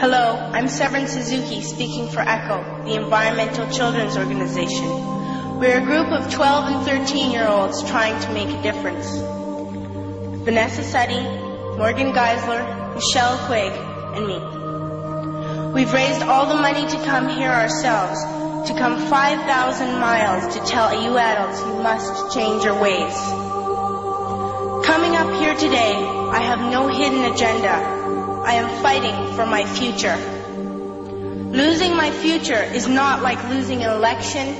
Hello, I'm Severin Suzuki speaking for ECHO, the Environmental Children's Organization. We're a group of 12 and 13-year-olds trying to make a difference. Vanessa Suddy, Morgan Geisler, Michelle Quigg, and me. We've raised all the money to come here ourselves, to come 5,000 miles to tell you adults you must change your ways. Coming up here today, I have no hidden agenda. I am fighting for my future. Losing my future is not like losing an election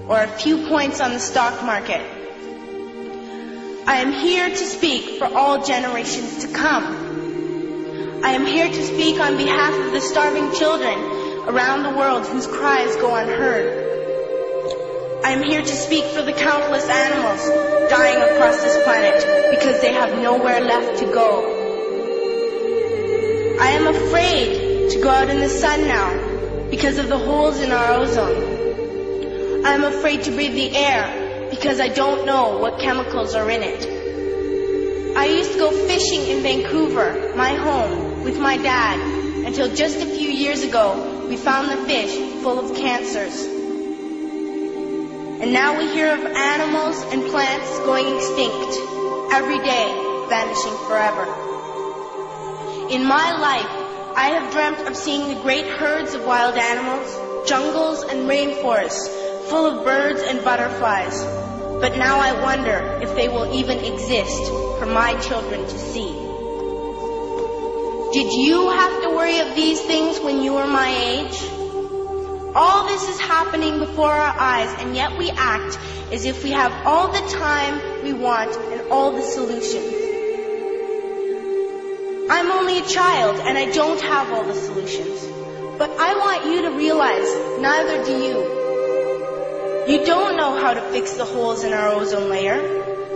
or a few points on the stock market. I am here to speak for all generations to come. I am here to speak on behalf of the starving children around the world whose cries go unheard. I am here to speak for the countless animals dying across this planet because they have nowhere left to go. I am afraid to go out in the sun now because of the holes in our ozone. I am afraid to breathe the air because I don't know what chemicals are in it. I used to go fishing in Vancouver, my home, with my dad, until just a few years ago we found the fish full of cancers. And now we hear of animals and plants going extinct, every day vanishing forever. In my life, I have dreamt of seeing the great herds of wild animals, jungles and rainforests full of birds and butterflies. But now I wonder if they will even exist for my children to see. Did you have to worry of these things when you were my age? All this is happening before our eyes, and yet we act as if we have all the time we want and all the solutions. I'm only a child, and I don't have all the solutions. But I want you to realize, neither do you. You don't know how to fix the holes in our ozone layer.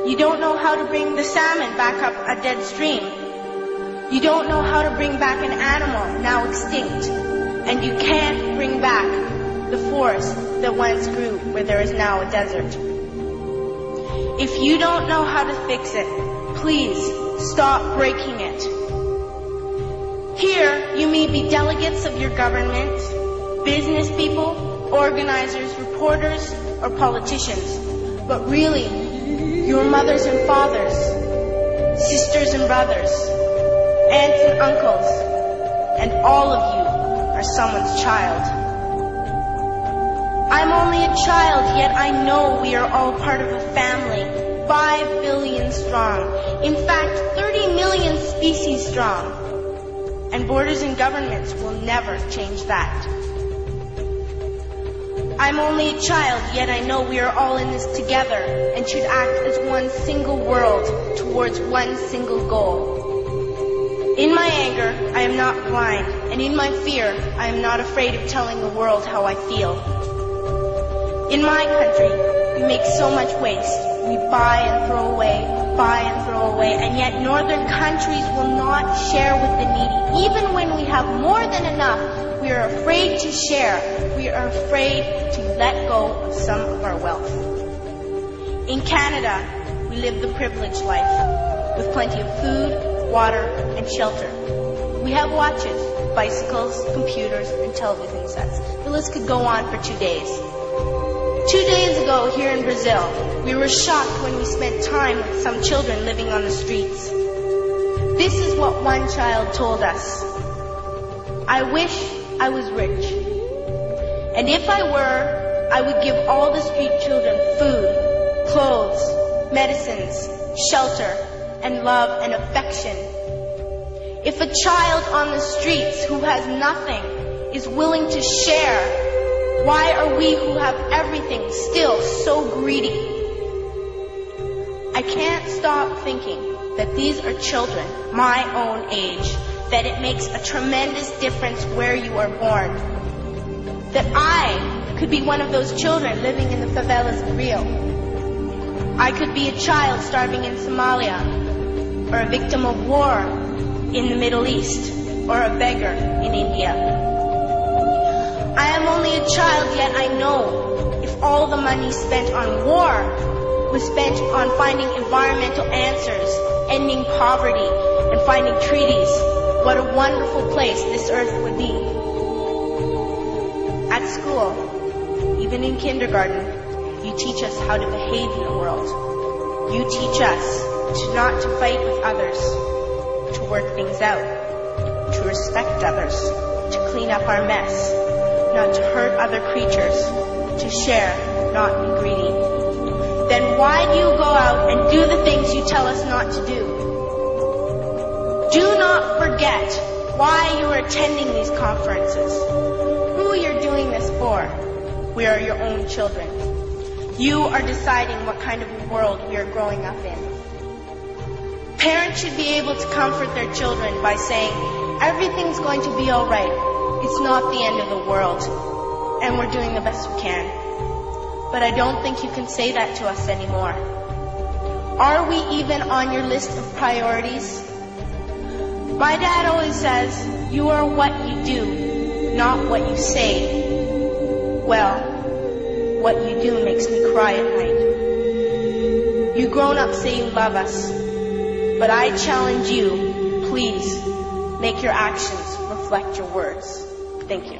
You don't know how to bring the salmon back up a dead stream. You don't know how to bring back an animal now extinct. And you can't bring back the forest that once grew where there is now a desert. If you don't know how to fix it, please stop breaking it. Here, you may be delegates of your government, business people, organizers, reporters, or politicians. But really, your mothers and fathers, sisters and brothers, aunts and uncles, and all of you are someone's child. I'm only a child, yet I know we are all part of a family, 5 billion strong. In fact, 30 million species strong. And borders and governments will never change that. I'm only a child, yet I know we are all in this together and should act as one single world towards one single goal. In my anger, I am not blind, and in my fear, I am not afraid of telling the world how I feel. In my country, we make so much waste. We buy and throw away, and yet northern countries will not share with the needy. Even when we have more than enough, we are afraid to share. We are afraid to let go of some of our wealth. In Canada, we live the privileged life, with plenty of food, water, and shelter. We have watches, bicycles, computers, and television sets. The list could go on for 2 days. 2 days ago, here in Brazil, we were shocked when we spent time with some children living on the streets. This is what one child told us. I wish I was rich. And if I were, I would give all the street children food, clothes, medicines, shelter, and love and affection. If a child on the streets who has nothing is willing to share, why are we who have everything still so greedy? I can't stop thinking that these are children my own age, that it makes a tremendous difference where you are born. That I could be one of those children living in the favelas of Rio. I could be a child starving in Somalia, or a victim of war in the Middle East, or a beggar in India. I am only a child, yet I know if all the money spent on war was spent on finding environmental answers, ending poverty, and finding treaties, what a wonderful place this earth would be. At school, even in kindergarten, you teach us how to behave in the world. You teach us not to fight with others, to work things out, to respect others, to clean up our mess, not to hurt other creatures, to share, not be greedy. Then why do you go out and do the things you tell us not to do? Do not forget why you are attending these conferences, who you're doing this for. We are your own children. You are deciding what kind of world we are growing up in. Parents should be able to comfort their children by saying, everything's going to be all right. It's not the end of the world, and we're doing the best we can. But I don't think you can say that to us anymore. Are we even on your list of priorities? My dad always says, you are what you do, not what you say. Well, what you do makes me cry at night. You grown-ups say you love us, but I challenge you, please, make your actions reflect your words. Thank you.